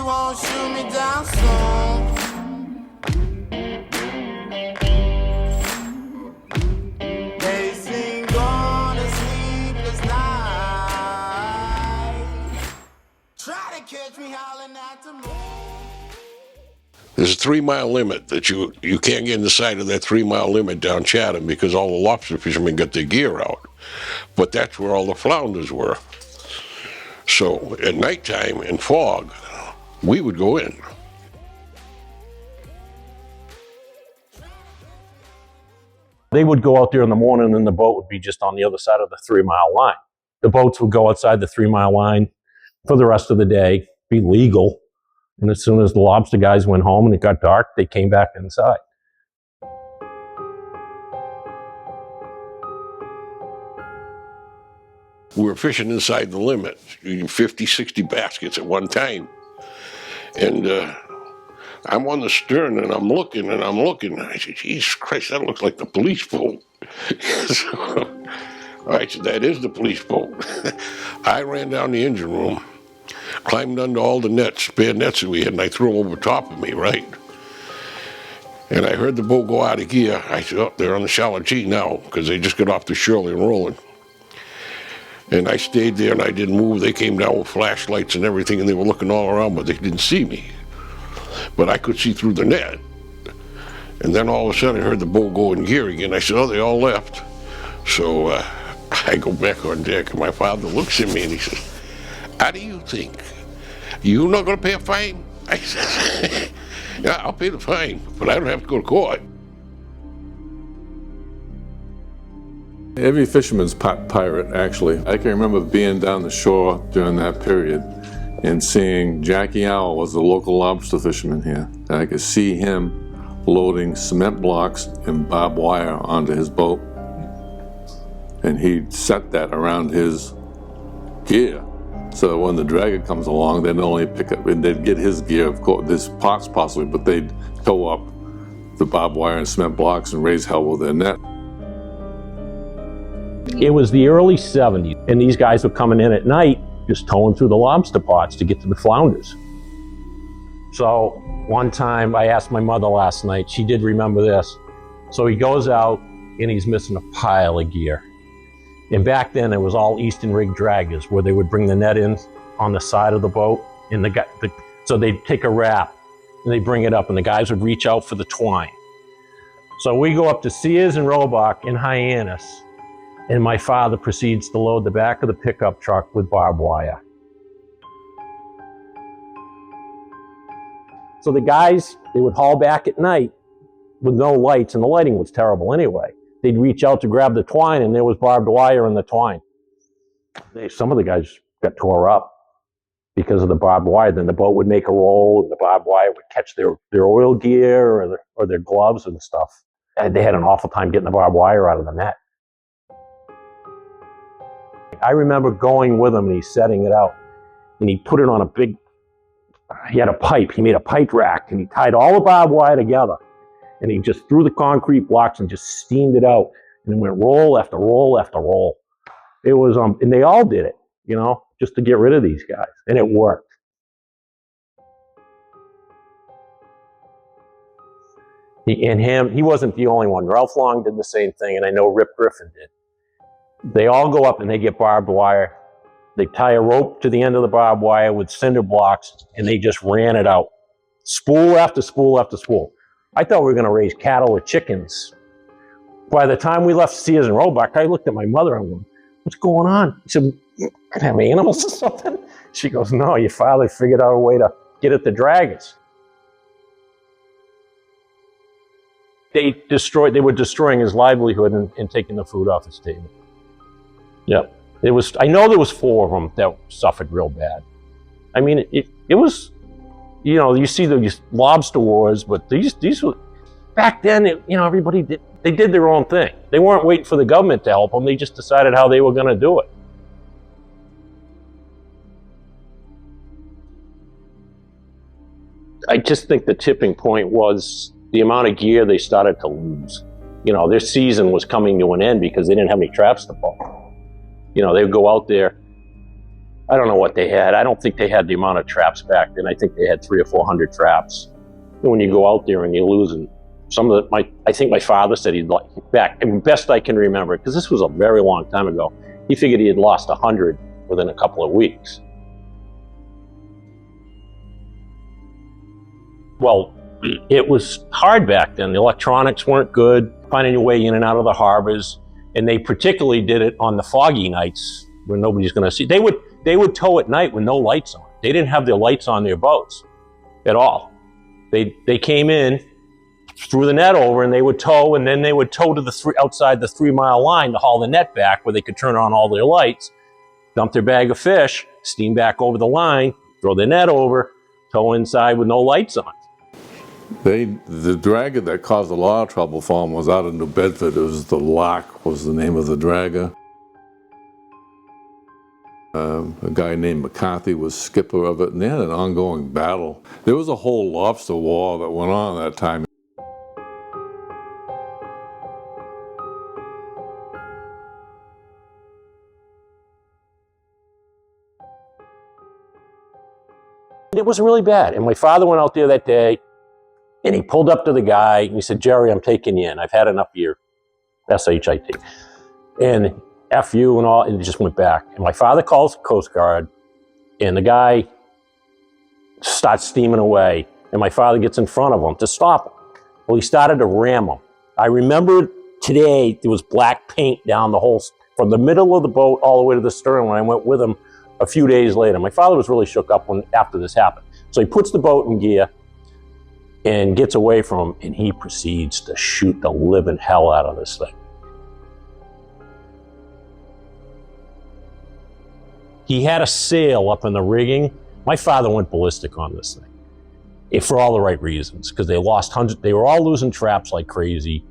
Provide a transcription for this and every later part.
they won't shoot me down soon. They sing on a sleepless night. Try to catch me howling at the moon. There's a 3-mile limit that you can't get inside of that 3-mile limit down Chatham because all the lobster fishermen got their gear out. But that's where all the flounders were. So at nighttime in fog, we would go in. They would go out there in the morning and the boat would be just on the other side of the 3-mile line. The boats would go outside the 3-mile line for the rest of the day, be legal. And as soon as the lobster guys went home and it got dark, they came back inside. We were fishing inside the limit, eating 50, 60 baskets at one time. And I'm on the stern and I'm looking. And I said, Jesus Christ, that looks like the police boat. So I said, that is the police boat. I ran down the engine room, climbed under all the nets, spare nets that we had, and I threw them over top of me, right? And I heard the boat go out of gear. I said, oh, they're on the shallow G now, because they just got off the Shirley and rolling. And I stayed there and I didn't move. They came down with flashlights and everything, and they were looking all around, but they didn't see me. But I could see through the net. And then all of a sudden I heard the boat go in gear again. I said, oh, they all left. So I go back on deck, and my father looks at me and he says, how do you think? You're not going to pay a fine? I said, yeah, I'll pay the fine, but I don't have to go to court. Every fisherman's pirate, actually. I can remember being down the shore during that period and seeing Jackie Owl was the local lobster fisherman here. And I could see him loading cement blocks and barbed wire onto his boat. And he'd set that around his gear. So that when the dragger comes along, they'd only pick up, and they'd get his gear, of course, there's parts possibly, but they'd tow up the barbed wire and cement blocks and raise hell with their net. It was the early 70s, and these guys were coming in at night, just towing through the lobster pots to get to the flounders. So one time, I asked my mother last night, she did remember this. So he goes out, and he's missing a pile of gear. And back then, it was all Eastern rig draggers, where they would bring the net in on the side of the boat, and so they'd take a wrap, and they'd bring it up, and the guys would reach out for the twine. So we go up to Sears and Roebuck in Hyannis, and my father proceeds to load the back of the pickup truck with barbed wire. So the guys, they would haul back at night with no lights, and the lighting was terrible anyway. They'd reach out to grab the twine, and there was barbed wire in the twine. Some of the guys got tore up because of the barbed wire. Then the boat would make a roll, and the barbed wire would catch their oil gear or their gloves and stuff. And they had an awful time getting the barbed wire out of the net. I remember going with him, and he's setting it out, and he put it on he had a pipe. He made a pipe rack, and he tied all the barbed wire together. And he just threw the concrete blocks and just steamed it out. And it went roll after roll after roll. It was, and they all did it, you know, just to get rid of these guys. And it worked. He wasn't the only one. Ralph Long did the same thing, and I know Rip Griffin did. They all go up and they get barbed wire. They tie a rope to the end of the barbed wire with cinder blocks, and they just ran it out. Spool after spool after spool. I thought we were going to raise cattle or chickens. By the time we left Sears and Roebuck, I looked at my mother and went, what's going on? I said, could have animals or something? She goes, no, your father figured out a way to get at the draggers. They were destroying his livelihood and taking the food off his table. Yeah, I know there was 4 of them that suffered real bad. I mean, it was, you know, you see these lobster wars, but these were, back then, everybody did their own thing. They weren't waiting for the government to help them. They just decided how they were going to do it. I just think the tipping point was the amount of gear they started to lose. You know, their season was coming to an end because they didn't have any traps to pull. You know, they would go out there. I don't know what they had. I don't think they had the amount of traps back then. I think they had 300 or 400 traps. And when you go out there and you're losing, I think my father said he'd back, and best I can remember, because this was a very long time ago, he figured he had lost 100 within a couple of weeks. Well, it was hard back then. The electronics weren't good, finding your way in and out of the harbors, and they particularly did it on the foggy nights when nobody's going to see. They would tow at night with no lights on. They didn't have their lights on their boats at all. They came in, threw the net over, and they would tow, and then they would tow to outside the 3-mile line to haul the net back where they could turn on all their lights, dump their bag of fish, steam back over the line, throw the net over, tow inside with no lights on. The dragger that caused a lot of trouble for them was out of New Bedford. It was the Lark was the name of the dragger. A guy named McCarthy was skipper of it, and they had an ongoing battle. There was a whole lobster war that went on at that time. It was really bad, and my father went out there that day, and he pulled up to the guy, and he said, "Jerry, I'm taking you in. I've had enough of your SHIT. And F you and all," and he just went back. And my father calls the Coast Guard, and the guy starts steaming away, and my father gets in front of him to stop him. Well, he started to ram him. I remember today there was black paint down the whole, from the middle of the boat all the way to the stern when I went with him a few days later. My father was really shook up after this happened. So he puts the boat in gear and gets away from him, and he proceeds to shoot the living hell out of this thing. He had a sail up in the rigging. My father went ballistic on this thing, for all the right reasons, because they lost hundreds. They were all losing traps like crazy,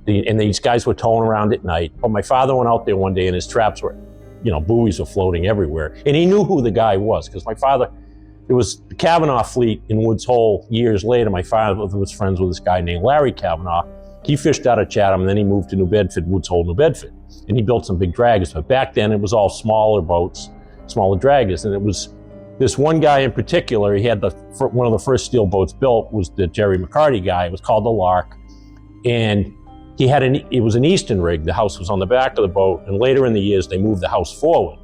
and these guys were towing around at night. But my father went out there one day, and his traps were, buoys were floating everywhere. And he knew who the guy was, because my father, it was the Kavanaugh fleet in Woods Hole years later. My father was friends with this guy named Larry Kavanaugh. He fished out of Chatham, and then he moved to New Bedford, Woods Hole, New Bedford. And he built some big draggers. But back then, it was all smaller boats, smaller draggers. And it was this one guy in particular, he had one of the first steel boats built was the Jerry McCarty guy. It was called the Lark. And it was an eastern rig. The house was on the back of the boat. And later in the years, they moved the house forward.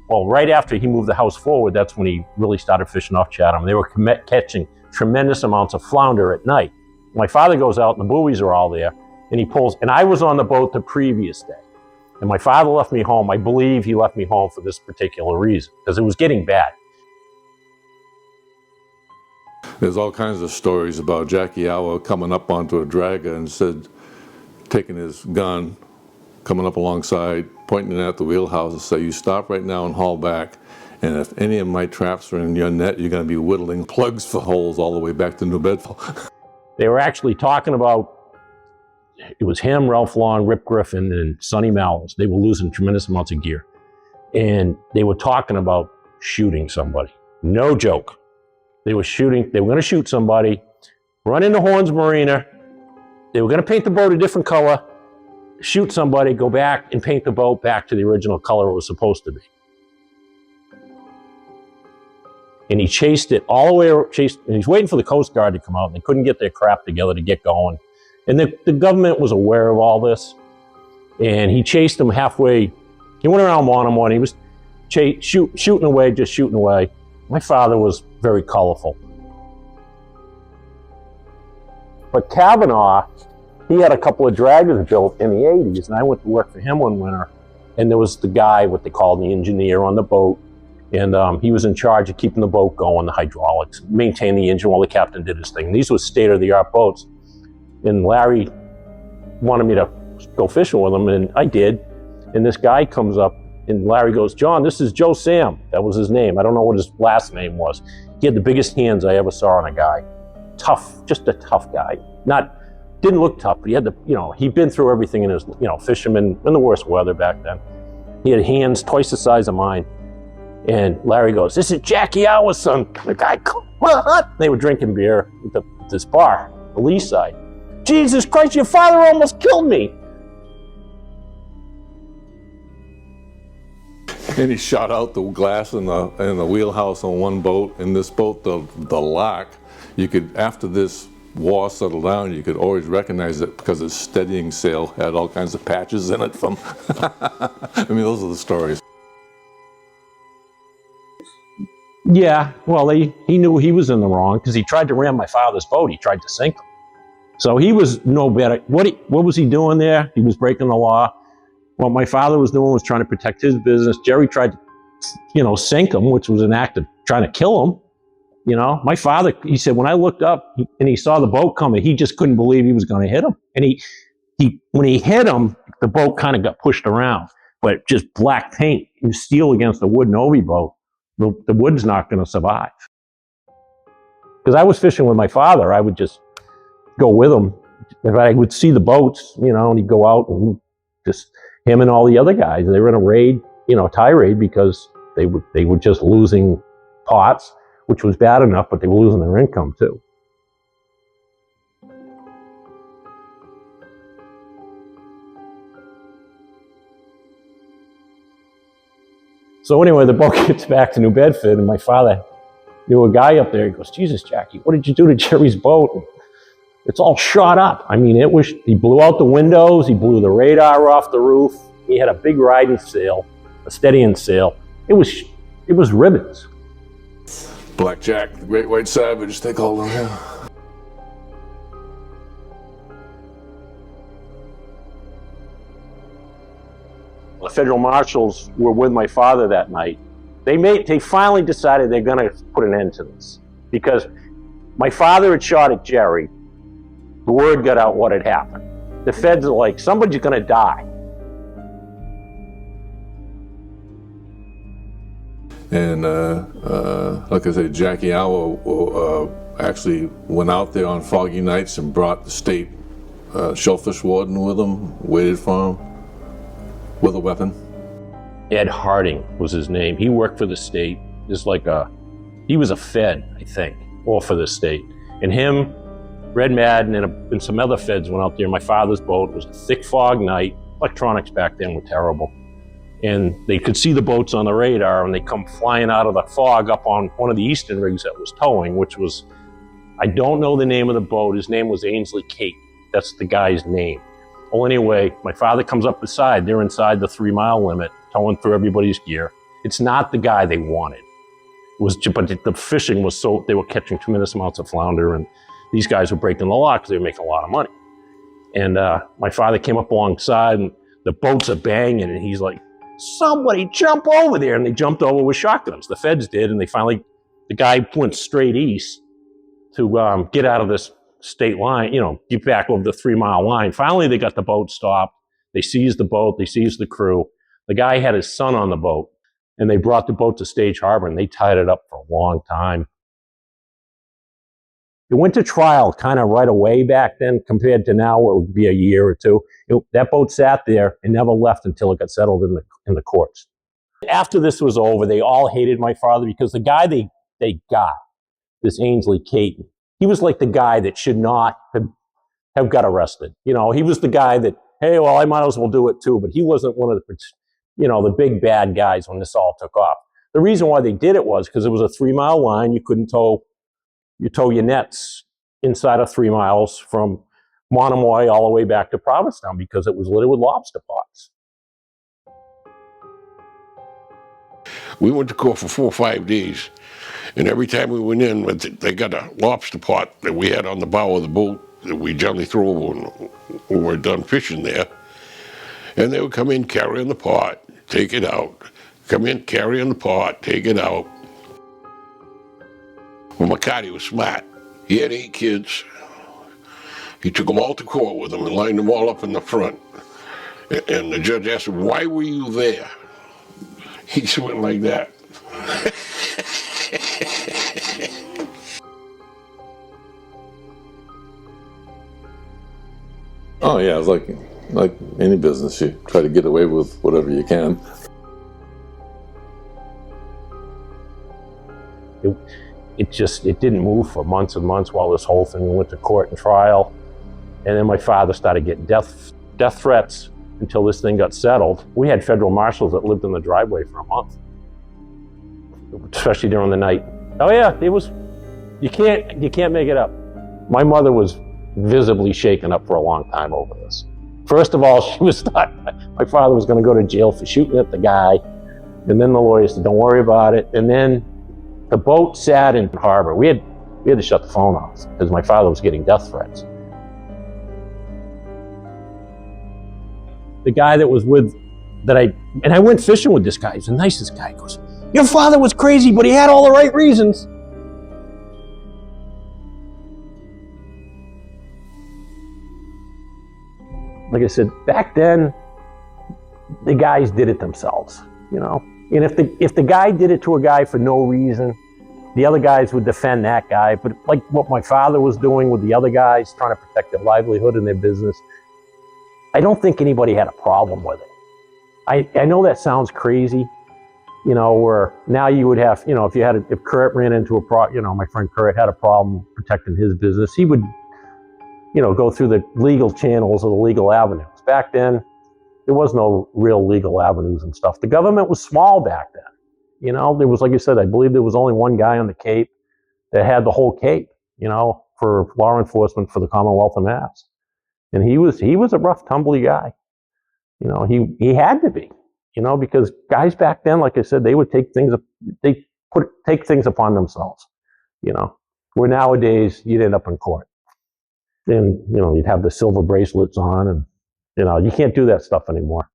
Well, right after he moved the house forward, that's when he really started fishing off Chatham. They were catching tremendous amounts of flounder at night. My father goes out, and the buoys are all there, and he pulls, and I was on the boat the previous day. And my father left me home. I believe he left me home for this particular reason, because it was getting bad. There's all kinds of stories about Jackie Hour coming up onto a dragger and said, taking his gun, coming up alongside, pointing it at the wheelhouse and say, "You stop right now and haul back. And if any of my traps are in your net, you're going to be whittling plugs for holes all the way back to New Bedford." They were actually talking about, it was him, Ralph Long, Rip Griffin, and Sonny Mallows. They were losing tremendous amounts of gear. And they were talking about shooting somebody. No joke. They were going to shoot somebody, run into Horns Marina. They were going to paint the boat a different color, shoot somebody, go back and paint the boat back to the original color it was supposed to be. And he chased it all the way, and he's waiting for the Coast Guard to come out, and they couldn't get their crap together to get going. And the government was aware of all this, and he chased them halfway. He went around one-on-one. He was shooting away, just shooting away. My father was very colorful. But Kavanaugh, he had a couple of draggers built in the 80s, and I went to work for him one winter, and there was the guy, what they call the engineer on the boat, and he was in charge of keeping the boat going, the hydraulics, maintain the engine while the captain did his thing. These were state-of-the-art boats, and Larry wanted me to go fishing with him, and I did, and this guy comes up, and Larry goes, "John, this is Joe Sam." That was his name. I don't know what his last name was. He had the biggest hands I ever saw on a guy. Tough, just a tough guy. Didn't look tough, but he had he'd been through everything in his, fisherman in the worst weather back then. He had hands twice the size of mine. And Larry goes, "This is Jackie Hour's son." The guy, "Come on." They were drinking beer at this bar, the lee side. "Jesus Christ, your father almost killed me." And he shot out the glass in the wheelhouse on one boat. In this boat, the Lark, you could, after this war settled down, you could always recognize it because its steadying sail had all kinds of patches in it from, I mean, those are the stories. Yeah, well, he knew he was in the wrong because he tried to ram my father's boat. He tried to sink him. So he was no better. What was he doing there? He was breaking the law. What my father was doing was trying to protect his business. Jerry tried to, sink him, which was an act of trying to kill him. My father, he said, when I looked up and he saw the boat coming, he just couldn't believe he was going to hit him. And when he hit him, the boat kind of got pushed around, but just black paint and steel against a wood Novi boat. The wood's not going to survive. Because I was fishing with my father, I would just go with him. If I would see the boats, and he'd go out and just him and all the other guys. They were in a raid, tirade because they were just losing pots, which was bad enough, but they were losing their income too. So anyway, the boat gets back to New Bedford, and my father knew a guy up there. He goes, "Jesus, Jackie, what did you do to Jerry's boat?" And it's all shot up. I mean, he blew out the windows, he blew the radar off the roof. He had a big riding sail, a steadying sail. It was ribbons. Blackjack, the great white savage, they called him, yeah. The federal marshals were with my father that night. They finally decided they're going to put an end to this because my father had shot at Jerry. The word got out what had happened. The feds are like, somebody's going to die. And like I said, Jackie Hour actually went out there on foggy nights and brought the state shellfish warden with him, waited for him with a weapon. Ed Harding was his name. He worked for the state. He was a Fed, I think, all for the state. And him, Red Madden, and some other Feds went out there. My father's boat. It was a thick fog night. Electronics back then were terrible. And they could see the boats on the radar, and they come flying out of the fog up on one of the eastern rigs that was towing, which was, I don't know the name of the boat. His name was Ainsley Cape. That's the guy's name. Well, anyway, my father comes up beside. They're inside the 3-mile limit, towing through everybody's gear. It's not the guy they wanted. But the fishing was so, they were catching tremendous amounts of flounder, and these guys were breaking the law because they were making a lot of money. And my father came up alongside, and the boats are banging, and he's like, "Somebody jump over there." And they jumped over with shotguns. The feds did, and the guy went straight east to get out of this state line, get back over the 3-mile line. Finally, they got the boat stopped. They seized the boat. They seized the crew. The guy had his son on the boat, and they brought the boat to Stage Harbor, and they tied it up for a long time. It went to trial kind of right away back then compared to now, where it would be a year or two. That boat sat there and never left until it got settled in the courts. After this was over, they all hated my father because the guy they got, this Ainsley Caton, he was like the guy that should not have got arrested. He was the guy that, hey, well, I might as well do it too, but he wasn't one of the big bad guys when this all took off. The reason why they did it was because it was a 3-mile line. You couldn't tow your nets inside of 3 miles from Monomoy all the way back to Provincetown because it was littered with lobster pots. We went to court for 4 or 5 days, and every time we went in, they got a lobster pot that we had on the bow of the boat that we generally throw over when we were done fishing there. And they would come in carrying the pot, take it out. Come in carrying the pot, take it out. Well, McCarty was smart. He had 8 kids. He took them all to court with him and lined them all up in the front. And the judge asked him, "Why were you there?" He just went like that. Oh yeah, it's like any business. You try to get away with whatever you can. It didn't move for months and months while this whole thing went to court and trial. And then my father started getting death threats. until this thing got settled. We had federal marshals that lived in the driveway for a month, especially during the night. Oh yeah, it was, you can't make it up. My mother was visibly shaken up for a long time over this. First of all, she was thought my father was going to go to jail for shooting at the guy, and then the lawyer said, don't worry about it. And then the boat sat in harbor. We had to shut the phone off because my father was getting death threats. The guy that was with, I went fishing with this guy. He's the nicest guy. He goes, your father was crazy, but he had all the right reasons. Like I said, back then, the guys did it themselves, you know? And if the guy did it to a guy for no reason, the other guys would defend that guy. But like what my father was doing with the other guys, trying to protect their livelihood and their business, I don't think anybody had a problem with it. I know that sounds crazy, you know, where now you would have, you know, if Kurt ran into my friend Kurt had a problem protecting his business, he would, you know, go through the legal channels or the legal avenues. Back then, there was no real legal avenues and stuff. The government was small back then. You know, there was, like I said, I believe there was only one guy on the Cape that had the whole Cape, you know, for law enforcement for the Commonwealth of Mass. And he was a rough, tumbly guy. You know, he had to be, you know, because guys back then, like I said, they would take things upon themselves, you know, where nowadays you'd end up in court. And, you know, you'd have the silver bracelets on and, you know, you can't do that stuff anymore.